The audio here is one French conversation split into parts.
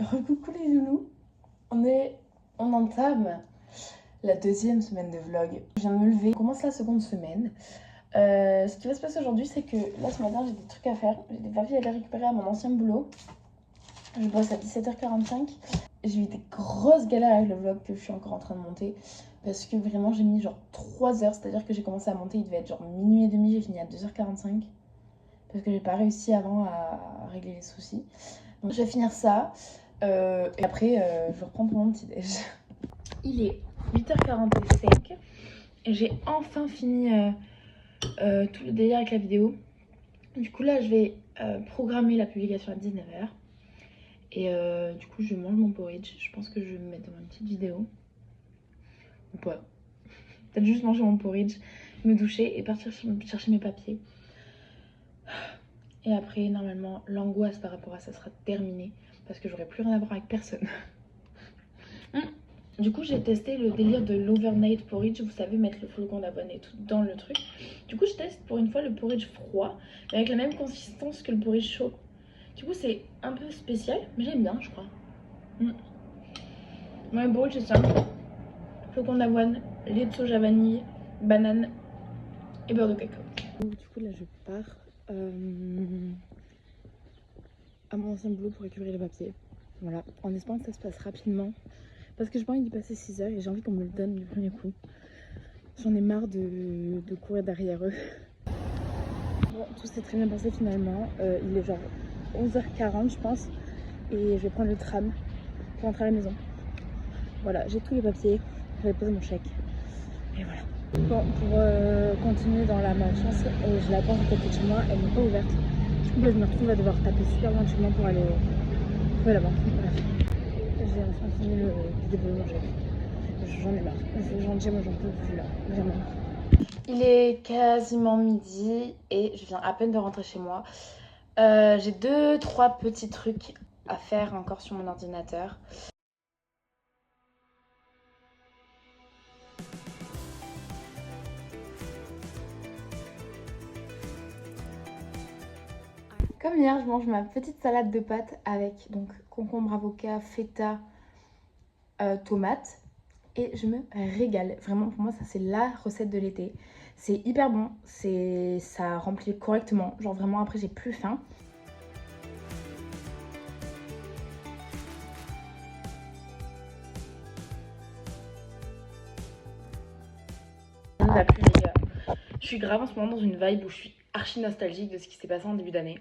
Coucou les loulous, on entame la deuxième semaine de vlog. Je viens de me lever, on commence la seconde semaine. Ce qui va se passer aujourd'hui, c'est que là ce matin j'ai des trucs à faire. J'ai des papiers à aller récupérer à mon ancien boulot. Je bosse à 17h45. J'ai eu des grosses galères avec le vlog que je suis encore en train de monter. Parce que vraiment j'ai mis genre 3 heures, c'est-à-dire que j'ai commencé à monter, il devait être genre minuit et demi, j'ai fini à 2h45. Parce que j'ai pas réussi avant à régler les soucis. Donc je vais finir ça. Et après, je reprends pour mon petit déj. Il est 8h45 et j'ai enfin fini tout le délire avec la vidéo. Du coup, là, je vais programmer la publication à 19h. Et du coup, je mange mon porridge. Je pense que je vais me mettre dans ma petite vidéo. Ou pas. Peut-être juste manger mon porridge, me doucher et partir chercher mes papiers. Et après, normalement, l'angoisse par rapport à ça sera terminée. Parce que j'aurai plus rien à voir avec personne. Du coup, j'ai testé le délire de l'overnight porridge. Vous savez, mettre le flocon d'avoine et tout dans le truc. Du coup, je teste pour une fois le porridge froid, mais avec la même consistance que le porridge chaud. Du coup, c'est un peu spécial, mais j'aime bien, je crois. Moi, le porridge, c'est simple. Flocon d'avoine, lait de soja vanille, banane et beurre de cacao. Du coup, là, je pars à mon ancien boulot pour récupérer les papiers. Voilà, en espérant que ça se passe rapidement. Parce que j'ai pas envie d'y passer 6 heures et j'ai envie qu'on me le donne du premier coup. J'en ai marre de courir derrière eux. Bon, tout s'est très bien passé finalement. Il est genre 11h40 je pense. Et je vais prendre le tram pour rentrer à la maison. Voilà, j'ai tous les papiers. Je vais poser mon chèque. Et voilà. Bon, pour continuer dans la malchance, j'ai la porte à côté de chez moi. Elle n'est pas ouverte. Du coup, je me retrouve à devoir taper super loin de chez moi pour aller trouver la banque. Bref. J'ai enfin fini le début de mon chèque. J'en ai marre. J'en peux plus là. Vraiment. Il est quasiment midi et je viens à peine de rentrer chez moi. J'ai 2-3 petits trucs à faire encore sur mon ordinateur. Comme hier, je mange ma petite salade de pâtes avec donc concombre, avocat, feta, tomate. Et je me régale. Vraiment, pour moi, ça c'est la recette de l'été. C'est hyper bon, ça remplit correctement. Genre vraiment, après, j'ai plus faim. La pluie, les gars. Je suis grave en ce moment dans une vibe où je suis archi nostalgique de ce qui s'est passé en début d'année.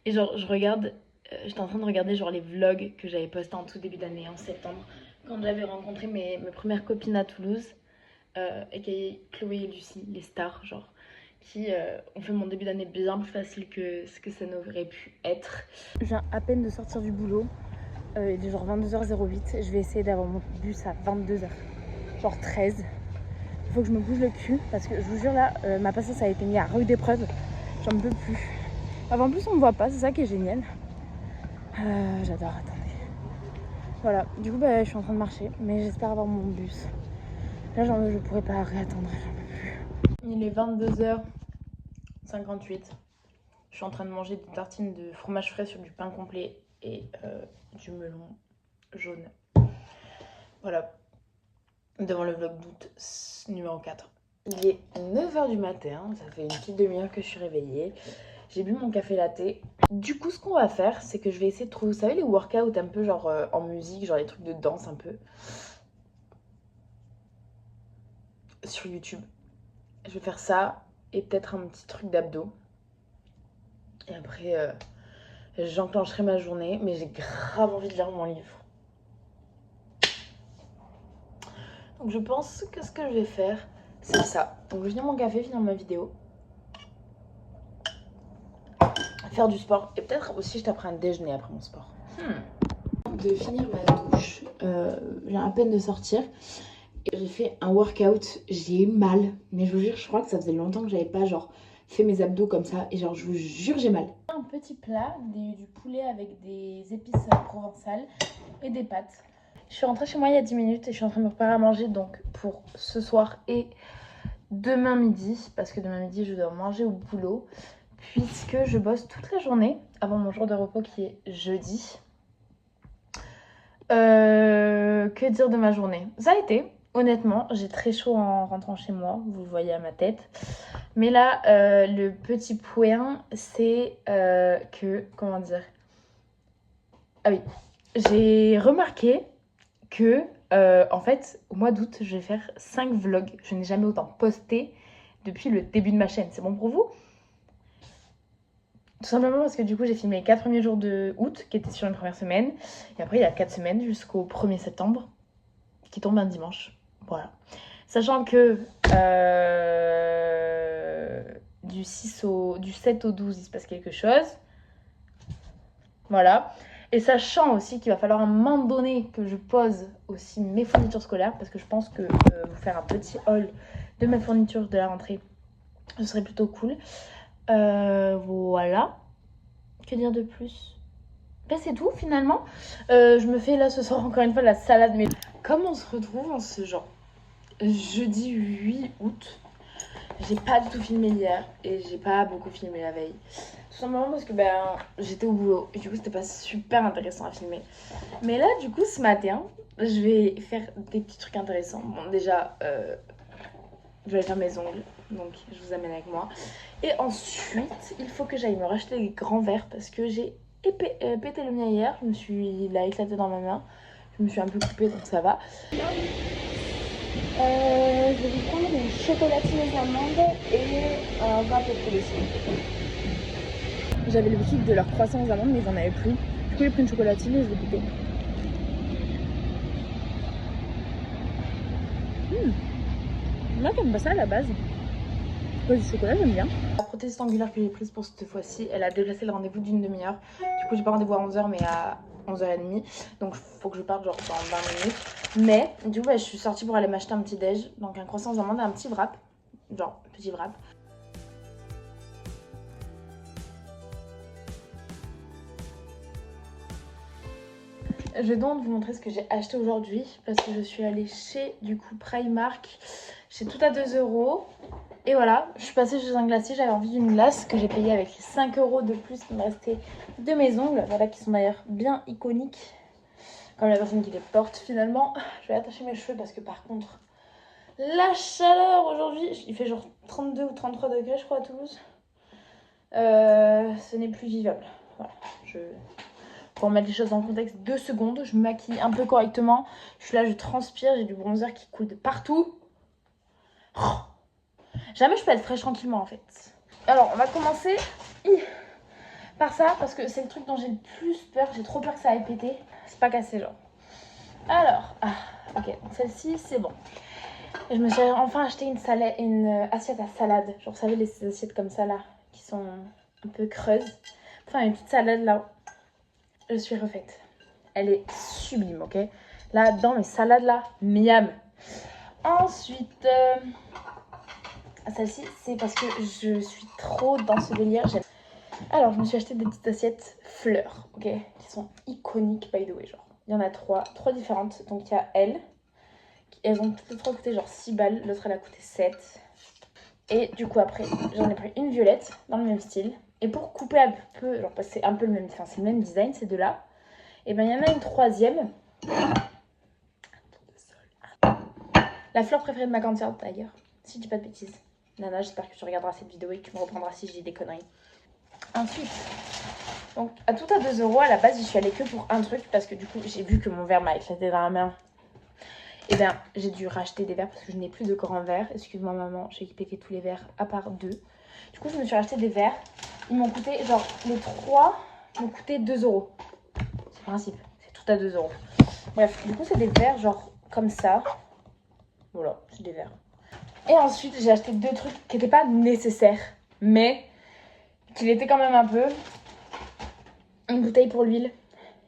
Et genre, j'étais en train de regarder genre les vlogs que j'avais postés en tout début d'année, en septembre, quand j'avais rencontré mes premières copines à Toulouse, aka Chloé et Lucie, les stars, genre, qui ont fait mon début d'année bien plus facile que ce que ça n'aurait pu être. Je viens à peine de sortir du boulot, il est genre 22h08, je vais essayer d'avoir mon bus à 22h, genre 13. Il faut que je me bouge le cul parce que je vous jure là, ma patience a été mise à rude épreuve, j'en peux plus. Enfin, en plus on me voit pas, c'est ça qui est génial. J'adore, attendez. Voilà, du coup je suis en train de marcher, mais j'espère avoir mon bus. Là je pourrais pas réattendre, j'en peux plus. Il est 22h58. Je suis en train de manger des tartines de fromage frais sur du pain complet et du melon jaune. Voilà, devant le vlog d'août numéro 4. Il est 9h du matin, ça fait une petite demi-heure que je suis réveillée. J'ai bu mon café latte. Du coup, ce qu'on va faire, c'est que je vais essayer de trouver, vous savez, les workouts un peu genre en musique, genre les trucs de danse un peu, sur YouTube. Je vais faire ça et peut-être un petit truc d'abdos. Et après, j'enclencherai ma journée, mais j'ai grave envie de lire mon livre. Donc je pense que ce que je vais faire, c'est ça. Donc je vais finir mon café, finir ma vidéo. Faire du sport. Et peut-être aussi je taperai un déjeuner après mon sport. De finir ma douche, j'ai à peine de sortir. J'ai fait un workout, j'ai eu mal. Mais je vous jure, je crois que ça faisait longtemps que j'avais pas genre fait mes abdos comme ça. Et genre je vous jure, j'ai mal. Un petit plat, du poulet avec des épices provençales et des pâtes. Je suis rentrée chez moi il y a 10 minutes et je suis en train de me préparer à manger donc pour ce soir et demain midi. Parce que demain midi je dois manger au boulot. Puisque je bosse toute la journée avant mon jour de repos qui est jeudi. Que dire de ma journée? Ça a été, honnêtement, j'ai très chaud en rentrant chez moi, vous le voyez à ma tête. Mais là, le petit point, c'est que, comment dire? Ah oui, j'ai remarqué que, en fait, au mois d'août, je vais faire 5 vlogs. Je n'ai jamais autant posté depuis le début de ma chaîne. C'est bon pour vous? Tout simplement parce que du coup, j'ai filmé les 4 premiers jours de août, qui étaient sur une première semaine. Et après, il y a 4 semaines jusqu'au 1er septembre, qui tombe un dimanche. Voilà. Sachant que du 7 au 12, il se passe quelque chose. Voilà. Et sachant aussi qu'il va falloir à un moment donné que je pose aussi mes fournitures scolaires, parce que je pense que vous faire un petit haul de mes fournitures de la rentrée, ce serait plutôt cool. Voilà. Que dire de plus? Ben c'est tout finalement. Je me fais là ce soir encore une fois la salade. Mais comme on se retrouve en ce genre jeudi 8 août, j'ai pas du tout filmé hier et j'ai pas beaucoup filmé la veille. Tout simplement parce que j'étais au boulot et du coup c'était pas super intéressant à filmer. Mais là du coup ce matin, je vais faire des petits trucs intéressants. Bon déjà, je vais aller faire mes ongles, donc je vous amène avec moi. Et ensuite, il faut que j'aille me racheter des grands verres parce que j'ai pété le mien hier. Il a éclaté dans ma main. Je me suis un peu coupée donc ça va. Je vais vous prendre des chocolatines aux amandes et un wrap au poulet. J'avais l'habitude de leur croissant aux amandes, mais ils en avaient plus. Du coup, j'ai pris une chocolatine et je l'ai goûté. Moi, j'aime pas ça à la base. Du chocolat, j'aime bien. La prothèse angulaire que j'ai prise pour cette fois-ci, elle a déplacé le rendez-vous d'une demi-heure. Du coup, j'ai pas rendez-vous à 11h, mais à 11h30. Donc, il faut que je parte genre dans 20 minutes. Mais, du coup, je suis sortie pour aller m'acheter un petit déj. Donc, un croissant aux amandes et un petit wrap. Genre, petit wrap. Je vais donc vous montrer ce que j'ai acheté aujourd'hui. Parce que je suis allée chez, du coup, Primark. J'ai tout à 2 €. Et voilà, je suis passée chez un glacier, j'avais envie d'une glace que j'ai payée avec les 5 € de plus qui me restaient de mes ongles. Voilà, qui sont d'ailleurs bien iconiques, comme la personne qui les porte finalement. Je vais attacher mes cheveux parce que par contre, la chaleur aujourd'hui, il fait genre 32 ou 33 degrés je crois à Toulouse. Ce n'est plus vivable. Voilà, pour remettre les choses dans le contexte, 2 secondes, je me maquille un peu correctement. Je suis là, je transpire, j'ai du bronzer qui coule de partout. Oh, jamais je peux être fraîche tranquillement en fait. Alors, on va commencer par ça parce que c'est le truc dont j'ai le plus peur. J'ai trop peur que ça aille péter. C'est pas cassé, genre. Alors, ok, donc celle-ci, c'est bon. Et je me suis enfin acheté une assiette à salade. Genre, vous savez, les assiettes comme ça là, qui sont un peu creuses. Enfin, une petite salade là. Je suis refaite. Elle est sublime, ok? Là, dans mes salades là, miam. Ensuite, celle-ci, c'est parce que je suis trop dans ce délire. Alors, je me suis acheté des petites assiettes fleurs, ok? Qui sont iconiques, by the way, genre. Il y en a trois différentes. Donc, il y a elles. Elles ont toutes les trois coûté genre 6 balles. L'autre, elle a coûté 7. Et du coup, après, j'en ai pris une violette dans le même style. Et pour couper un peu, genre, parce que c'est un peu le même, enfin, c'est le même design, ces deux-là. Et ben, il y en a une troisième. La fleur préférée de ma grande sœur, d'ailleurs. Si je dis pas de bêtises. Nana, j'espère que tu regarderas cette vidéo et que tu me reprendras si je dis des conneries. Ensuite, donc à tout à 2 €, à la base, j'y suis allée que pour un truc parce que du coup, j'ai vu que mon verre m'a éclaté dans la main. Et bien, j'ai dû racheter des verres parce que je n'ai plus de grands verres. Excuse-moi, maman, j'ai pété tous les verres à part 2. Du coup, je me suis racheté des verres. Ils m'ont coûté, genre, les 3 m'ont coûté 2 €. C'est le principe, c'est tout à 2 €. Bref, du coup, c'est des verres, genre, comme ça. Voilà, c'est des verres. Et ensuite, j'ai acheté 2 trucs qui n'étaient pas nécessaires, mais qui l'étaient quand même un peu. Une bouteille pour l'huile,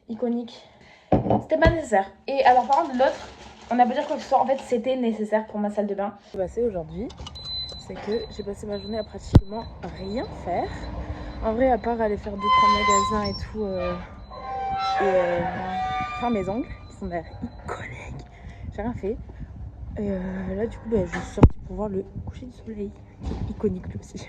iconique. C'était pas nécessaire. Et alors, par contre, l'autre, on a beau dire quoi que ce soit, en fait, c'était nécessaire pour ma salle de bain. Ce qui s'est passé aujourd'hui, c'est que j'ai passé ma journée à pratiquement rien faire. En vrai, à part aller faire 2-3 magasins et tout, faire mes ongles, qui sont d'ailleurs iconiques. J'ai rien fait. Et là, du coup, je suis sortie pour voir le coucher du soleil, qui est iconique lui aussi.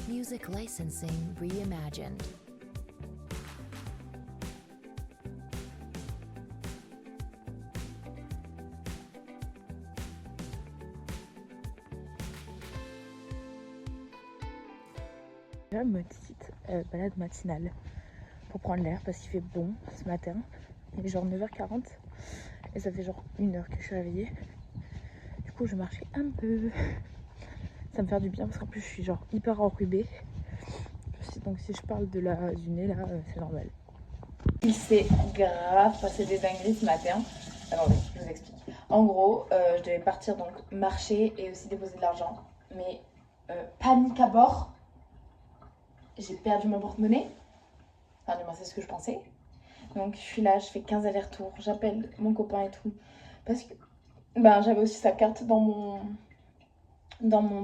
Music licensing reimagined. Ma petite balade matinale pour prendre l'air parce qu'il fait bon ce matin. Il est genre 9h40 et ça fait genre 1 heure que je suis réveillée. Du coup je marchais un peu. Ça me fait du bien parce qu'en plus je suis genre hyper enrhumée. Donc si je parle du nez là, c'est normal. Il s'est grave passé des dingueries ce matin. Attendez, je vous explique. En gros, je devais partir donc marcher et aussi déposer de l'argent. Mais panique à bord. J'ai perdu mon porte-monnaie. Enfin, du moins, c'est ce que je pensais. Donc, je suis là, je fais 15 allers-retours. J'appelle mon copain et tout. Parce que j'avais aussi sa carte dans mon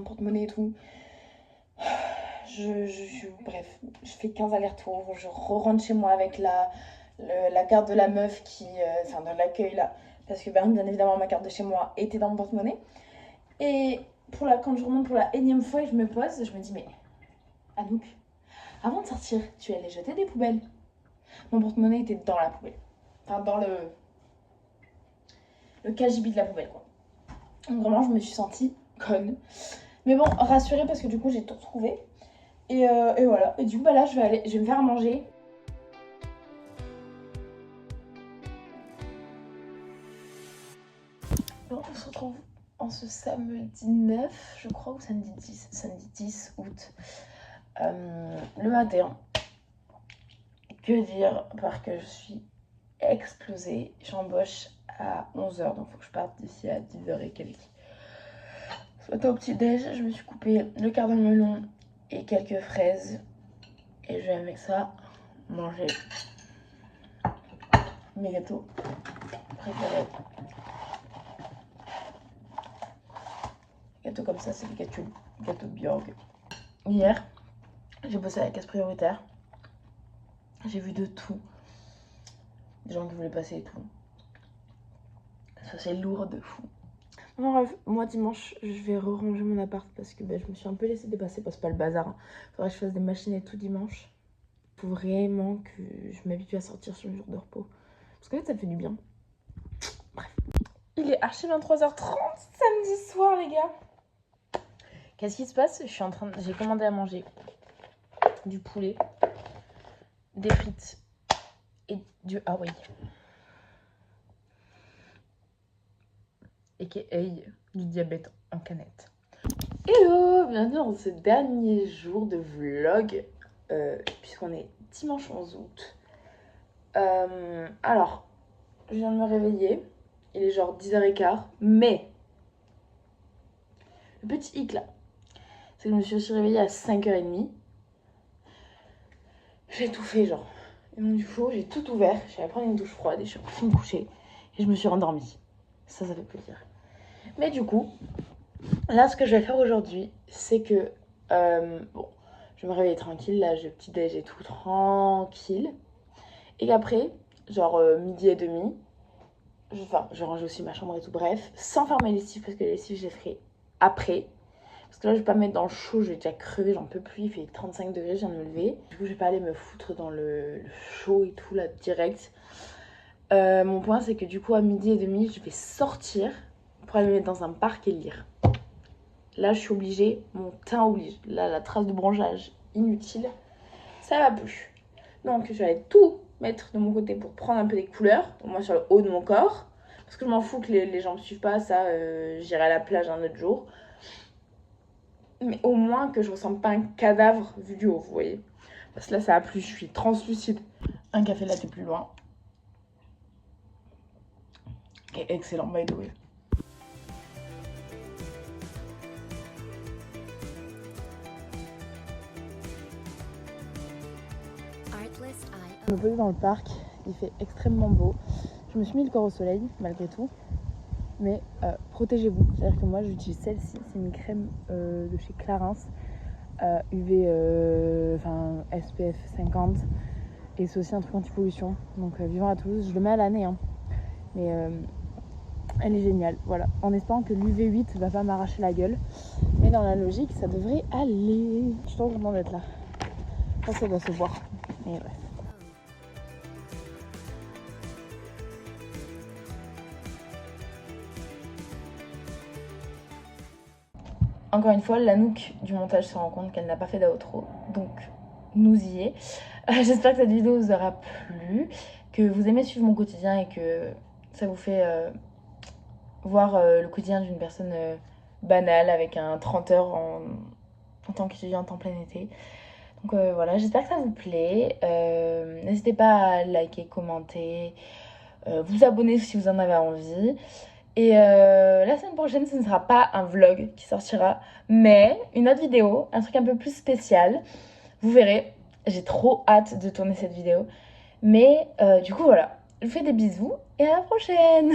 porte-monnaie et tout. Bref, je fais 15 allers-retours. Je rentre chez moi avec la carte de la meuf de l'accueil là. Parce que bien évidemment, ma carte de chez moi était dans mon porte-monnaie. Et quand je remonte pour la énième fois et je me pose, je me dis, mais Anouk, avant de sortir, tu allais jeter des poubelles. Mon porte-monnaie était dans la poubelle. Enfin, dans le cagibi de la poubelle, quoi. Donc vraiment, je me suis sentie conne. Mais bon, rassurée parce que du coup, j'ai tout retrouvé. Et voilà. Et du coup, là, je vais me faire à manger. Bon, on se retrouve en ce samedi 9, je crois, ou samedi 10 août. Le matin. Que dire, parce que je suis explosée. J'embauche à 11h, donc il faut que je parte d'ici à 10h et quelques. Ce matin au petit-déj, je me suis coupé le quart de melon et quelques fraises. Et je vais avec ça manger mes gâteaux préférés. Gâteaux comme ça, c'est des gâteaux de Björg. Hier, j'ai bossé à la caisse prioritaire. J'ai vu de tout. Des gens qui voulaient passer et tout. Ça, c'est lourd de fou. Bon, bref, moi dimanche, je vais ranger mon appart parce que je me suis un peu laissée dépasser parce que c'est pas le bazar. Hein. Faudrait que je fasse des machines et tout dimanche. Faut vraiment que je m'habitue à sortir sur le jour de repos. Parce qu'en fait, ça me fait du bien. Bref. Il est archi 23h30 samedi soir, les gars. Qu'est-ce qui se passe? J'ai commandé à manger du poulet, des frites et du Hawaii. A.k.a. du diabète en canette. Hello, bienvenue dans ce dernier jour de vlog, puisqu'on est dimanche 11 août. Alors, je viens de me réveiller, il est genre 10h15, mais le petit hic là, c'est que je me suis aussi réveillée à 5h30. J'ai tout fait genre, et donc du coup j'ai tout ouvert, j'ai allé prendre une douche froide et je suis repartie me coucher et je me suis rendormie. Ça fait plaisir. Mais du coup, là ce que je vais faire aujourd'hui, c'est que, je vais me réveiller tranquille, là j'ai petit déj et tout tranquille. Et après, genre midi et demi, je range aussi ma chambre et tout, bref, sans faire mes lessives parce que les lessives je les ferai après. Parce que là je vais pas me mettre dans le chaud, je vais déjà crever, j'en peux plus, il fait 35 degrés, je viens de me lever. Du coup je vais pas aller me foutre dans le chaud et tout là direct. Mon point c'est que du coup à midi et demi je vais sortir pour aller me mettre dans un parc et lire. Là je suis obligée, mon teint oblige. Là la trace de bronzage inutile, ça va plus. Donc je vais aller tout mettre de mon côté pour prendre un peu des couleurs, au moins sur le haut de mon corps. Parce que je m'en fous que les gens me suivent pas, ça j'irai à la plage un autre jour. Mais au moins que je ressemble pas à un cadavre vu du haut, vous voyez. Parce que là ça a plu, je suis translucide. Un café latte plus loin. Qui est excellent, by the way. Je me posais dans le parc, il fait extrêmement beau. Je me suis mis le corps au soleil, malgré tout. Mais protégez-vous. C'est-à-dire que moi, j'utilise celle-ci. C'est une crème de chez Clarins. UV, SPF 50. Et c'est aussi un truc anti-pollution. Donc, vivant à Toulouse, je le mets à l'année. Hein. Mais elle est géniale. Voilà. En espérant que l'UV8 va pas m'arracher la gueule. Mais Mais dans la logique, ça devrait aller. Je suis trop contente d'être là. Je pense que ça doit se voir. Et bref. Encore une fois, l'Anouk du montage se rend compte qu'elle n'a pas fait d'outro, donc nous y est. J'espère que cette vidéo vous aura plu, que vous aimez suivre mon quotidien et que ça vous fait voir le quotidien d'une personne banale avec un 30 heures en tant qu'étudiante en plein été. Donc voilà, j'espère que ça vous plaît. N'hésitez pas à liker, commenter, vous abonner si vous en avez envie. Et la semaine prochaine, ce ne sera pas un vlog qui sortira, mais une autre vidéo, un truc un peu plus spécial. Vous verrez, j'ai trop hâte de tourner cette vidéo. Mais du coup, voilà, je vous fais des bisous et à la prochaine.